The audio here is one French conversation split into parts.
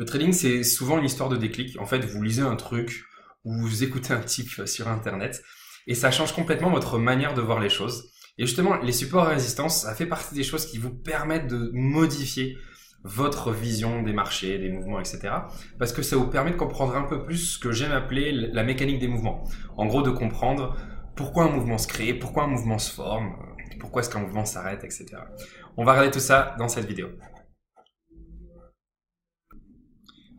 Le trading, c'est souvent une histoire de déclic. En fait, vous lisez un truc ou vous écoutez un type sur Internet et ça change complètement votre manière de voir les choses. Et justement, les supports et résistances, ça fait partie des choses qui vous permettent de modifier votre vision des marchés, des mouvements, etc. Parce que ça vous permet de comprendre un peu plus ce que j'aime appeler la mécanique des mouvements. En gros, de comprendre pourquoi un mouvement se crée, pourquoi un mouvement se forme, pourquoi est-ce qu'un mouvement s'arrête, etc. On va regarder tout ça dans cette vidéo.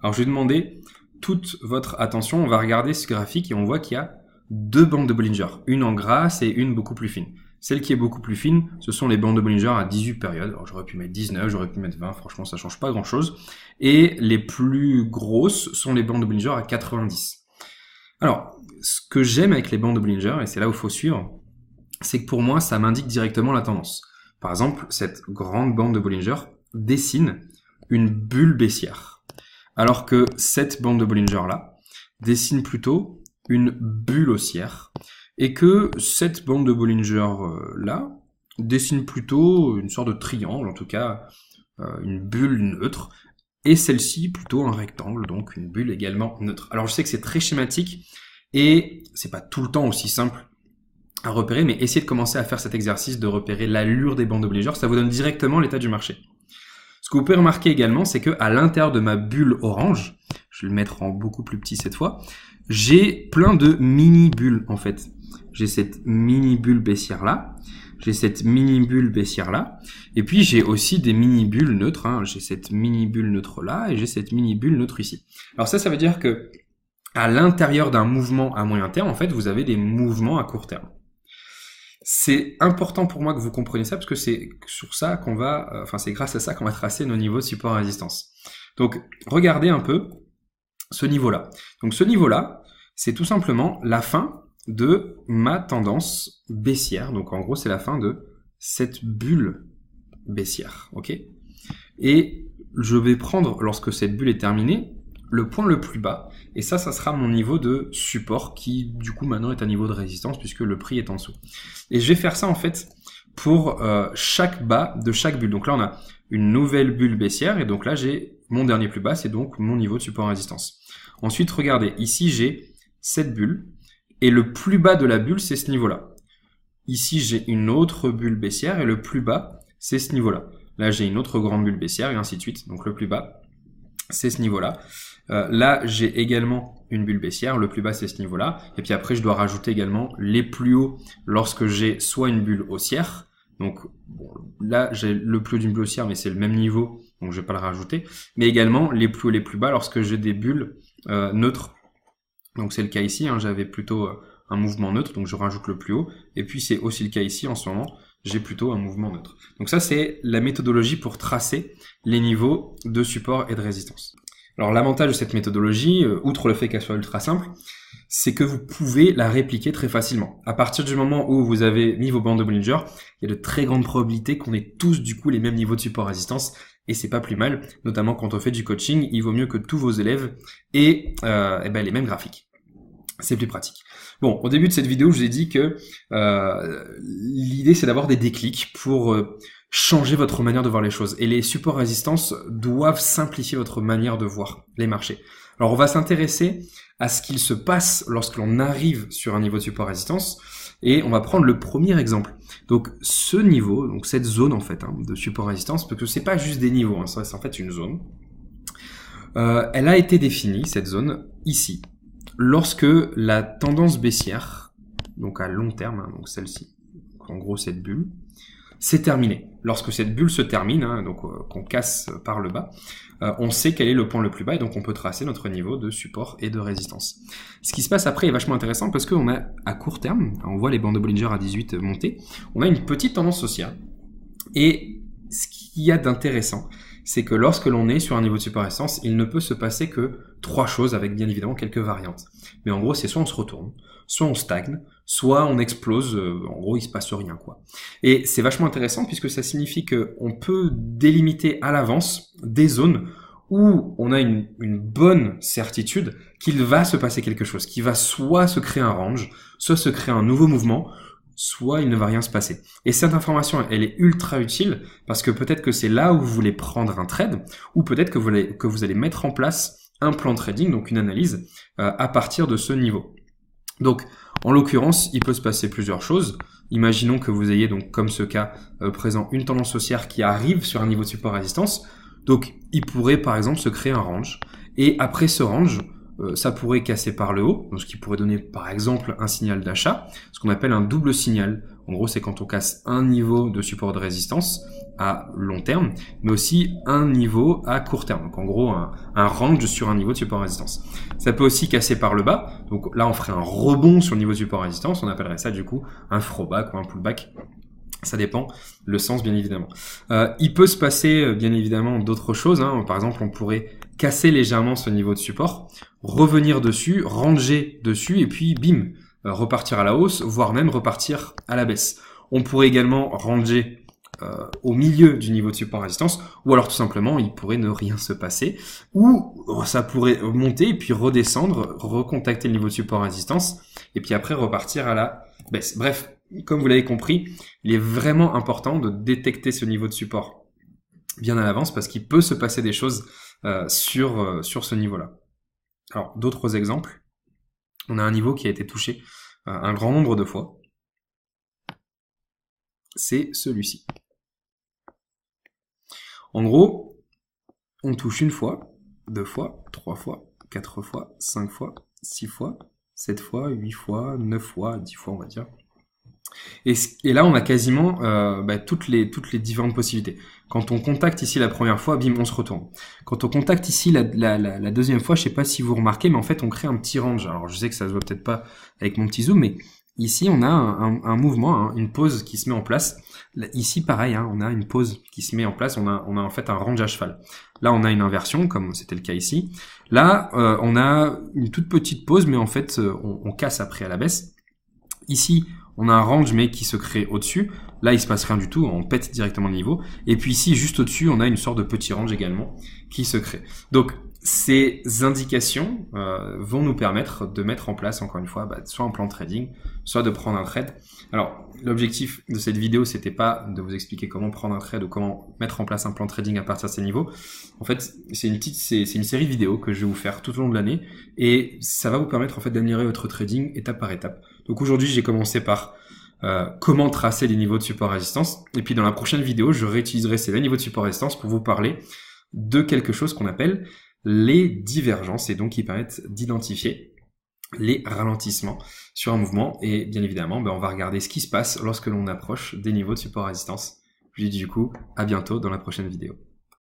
Alors je vais demander toute votre attention, on va regarder ce graphique et on voit qu'il y a deux bandes de Bollinger, une en grasse et une beaucoup plus fine. Celle qui est beaucoup plus fine, ce sont les bandes de Bollinger à 18 périodes. Alors j'aurais pu mettre 19, j'aurais pu mettre 20, franchement ça change pas grand chose. Et les plus grosses sont les bandes de Bollinger à 90. Alors, ce que j'aime avec les bandes de Bollinger, et c'est là où il faut suivre, c'est que pour moi ça m'indique directement la tendance. Par exemple, cette grande bande de Bollinger dessine une bulle baissière. Alors que cette bande de Bollinger là dessine plutôt une bulle haussière et que cette bande de Bollinger là dessine plutôt une sorte de triangle, en tout cas une bulle neutre, et celle-ci plutôt un rectangle, donc une bulle également neutre. Alors je sais que c'est très schématique et c'est pas tout le temps aussi simple à repérer, mais essayez de commencer à faire cet exercice de repérer l'allure des bandes de Bollinger, ça vous donne directement l'état du marché. Ce que vous pouvez remarquer également, c'est que à l'intérieur de ma bulle orange, je vais le mettre en beaucoup plus petit cette fois, j'ai plein de mini-bulles en fait. J'ai cette mini-bulle baissière là, j'ai cette mini-bulle baissière là, et puis j'ai aussi des mini-bulles neutres, hein. J'ai cette mini-bulle neutre là, et j'ai cette mini-bulle neutre ici. Alors ça veut dire que à l'intérieur d'un mouvement à moyen terme, en fait, vous avez des mouvements à court terme. C'est important pour moi que vous compreniez ça parce que c'est sur ça qu'on va, c'est grâce à ça qu'on va tracer nos niveaux de support et résistance. Donc, regardez un peu ce niveau-là. Donc, ce niveau-là, c'est tout simplement la fin de ma tendance baissière. Donc, en gros, c'est la fin de cette bulle baissière, ok? Et je vais prendre, lorsque cette bulle est terminée, le point le plus bas, et ça sera mon niveau de support qui, du coup, maintenant est un niveau de résistance puisque le prix est en dessous. Et je vais faire ça, en fait, pour chaque bas de chaque bulle. Donc là, on a une nouvelle bulle baissière, et donc là, j'ai mon dernier plus bas, c'est donc mon niveau de support et résistance. Ensuite, regardez, ici, j'ai cette bulle, et le plus bas de la bulle, c'est ce niveau-là. Ici, j'ai une autre bulle baissière, et le plus bas, c'est ce niveau-là. Là, j'ai une autre grande bulle baissière, et ainsi de suite. Donc le plus bas, c'est ce niveau-là. Là, j'ai également une bulle baissière, le plus bas c'est ce niveau-là, et puis après je dois rajouter également les plus hauts lorsque j'ai soit une bulle haussière, donc bon, là j'ai le plus haut d'une bulle haussière mais c'est le même niveau, donc je vais pas le rajouter, mais également les plus hauts et les plus bas lorsque j'ai des bulles neutres, donc c'est le cas ici, hein, j'avais plutôt un mouvement neutre, donc je rajoute le plus haut, et puis c'est aussi le cas ici en ce moment, j'ai plutôt un mouvement neutre. Donc ça c'est la méthodologie pour tracer les niveaux de support et de résistance. Alors l'avantage de cette méthodologie, outre le fait qu'elle soit ultra simple, c'est que vous pouvez la répliquer très facilement. À partir du moment où vous avez mis vos bandes de Bollinger, il y a de très grandes probabilités qu'on ait tous du coup les mêmes niveaux de support résistance, et c'est pas plus mal, notamment quand on fait du coaching, il vaut mieux que tous vos élèves aient les mêmes graphiques. C'est plus pratique. Bon, au début de cette vidéo, je vous ai dit que l'idée c'est d'avoir des déclics pour changer votre manière de voir les choses. Et les supports résistance doivent simplifier votre manière de voir les marchés. Alors on va s'intéresser à ce qu'il se passe lorsque l'on arrive sur un niveau de support résistance. Et on va prendre le premier exemple. Donc ce niveau, donc cette zone en fait de support résistance, parce que c'est pas juste des niveaux, hein, c'est en fait une zone. Elle a été définie, cette zone, ici, lorsque la tendance baissière, donc à long terme, hein, donc celle-ci, en gros cette bulle, c'est terminé. Lorsque cette bulle se termine, hein, donc qu'on casse par le bas, on sait quel est le point le plus bas et donc on peut tracer notre niveau de support et de résistance. Ce qui se passe après est vachement intéressant parce qu'on a à court terme, on voit les bandes de Bollinger à 18 monter, on a une petite tendance haussière. Et ce qu'il y a d'intéressant, c'est que lorsque l'on est sur un niveau de support résistance, il ne peut se passer que trois choses avec bien évidemment quelques variantes. Mais en gros, c'est soit on se retourne, soit on stagne, soit on explose, en gros il se passe rien quoi. Et c'est vachement intéressant puisque ça signifie qu'on peut délimiter à l'avance des zones où on a une bonne certitude qu'il va se passer quelque chose, qu'il va soit se créer un range, soit se créer un nouveau mouvement, soit il ne va rien se passer. Et cette information, elle est ultra utile parce que peut-être que c'est là où vous voulez prendre un trade, ou peut-être que vous allez mettre en place un plan de trading, donc une analyse, à partir de ce niveau. Donc, en l'occurrence, il peut se passer plusieurs choses. Imaginons que vous ayez donc, comme ce cas présent, une tendance haussière qui arrive sur un niveau de support-résistance. Donc, il pourrait par exemple se créer un range. Et après ce range, ça pourrait casser par le haut, donc ce qui pourrait donner par exemple un signal d'achat, ce qu'on appelle un double signal. En gros, c'est quand on casse un niveau de support de résistance à long terme, mais aussi un niveau à court terme. Donc en gros, un range sur un niveau de support de résistance. Ça peut aussi casser par le bas. Donc là, on ferait un rebond sur le niveau de support de résistance. On appellerait ça du coup un throwback ou un pullback. Ça dépend le sens, bien évidemment. Il peut se passer, bien évidemment, d'autres choses. Hein. Par exemple, on pourrait casser légèrement ce niveau de support, revenir dessus, ranger dessus, et puis bim, repartir à la hausse, voire même repartir à la baisse. On pourrait également ranger au milieu du niveau de support résistance, ou alors tout simplement, il pourrait ne rien se passer, ou ça pourrait monter et puis redescendre, recontacter le niveau de support résistance, et puis après repartir à la baisse. Bref, comme vous l'avez compris, il est vraiment important de détecter ce niveau de support bien à l'avance parce qu'il peut se passer des choses sur ce niveau-là. Alors, d'autres exemples. On a un niveau qui a été touché un grand nombre de fois. C'est celui-ci. En gros, on touche une fois, 2 fois, 3 fois, 4 fois, 5 fois, 6 fois, 7 fois, 8 fois, 9 fois, 10 fois, on va dire. Et là, on a quasiment toutes les différentes possibilités. Quand on contacte ici la première fois, bim, on se retourne. Quand on contacte ici la deuxième fois, je sais pas si vous remarquez, mais en fait, on crée un petit range. Alors, je sais que ça se voit peut-être pas avec mon petit zoom, mais ici, on a un mouvement, hein, une pause qui se met en place. Là, ici, pareil, hein, on a une pause qui se met en place. On a en fait un range à cheval. Là, on a une inversion, comme c'était le cas ici. Là, on a une toute petite pause, mais en fait, on casse après à la baisse. Ici, on a un range mais qui se crée au-dessus. Là, il se passe rien du tout, on pète directement le niveau. Et puis ici, juste au-dessus, on a une sorte de petit range également qui se crée. Donc, ces indications vont nous permettre de mettre en place, encore une fois, soit un plan de trading, soit de prendre un trade. Alors, l'objectif de cette vidéo, c'était pas de vous expliquer comment prendre un trade ou comment mettre en place un plan de trading à partir de ces niveaux. En fait, c'est une série de vidéos que je vais vous faire tout au long de l'année et ça va vous permettre en fait d'améliorer votre trading étape par étape. Donc aujourd'hui, j'ai commencé par comment tracer les niveaux de support résistance et puis dans la prochaine vidéo, je réutiliserai ces niveaux de support résistance pour vous parler de quelque chose qu'on appelle les divergences et donc qui permettent d'identifier les ralentissements sur un mouvement et bien évidemment on va regarder ce qui se passe lorsque l'on approche des niveaux de support résistance. Je vous dis du coup à bientôt dans la prochaine vidéo.